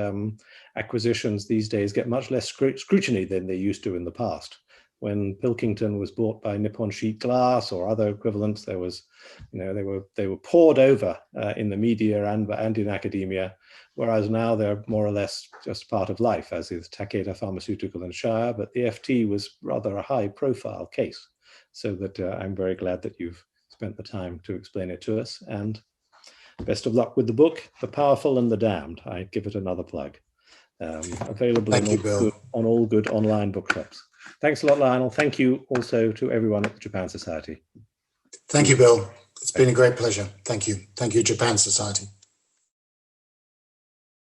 acquisitions these days get much less scrutiny than they used to in the past. When Pilkington was bought by Nippon Sheet Glass or other equivalents, there was, they were poured over in the media and in academia, whereas now they're more or less just part of life, as is Takeda Pharmaceutical and Shire. But the FT was rather a high-profile case, so that I'm very glad that you've spent the time to explain it to us. And best of luck with the book, The Powerful and the Damned. I give it another plug. Available on all good online bookshops. Thanks a lot, Lionel. Thank you also to everyone at the Japan Society. Thank you, Bill. It's been a great pleasure. Thank you. Thank you, Japan Society.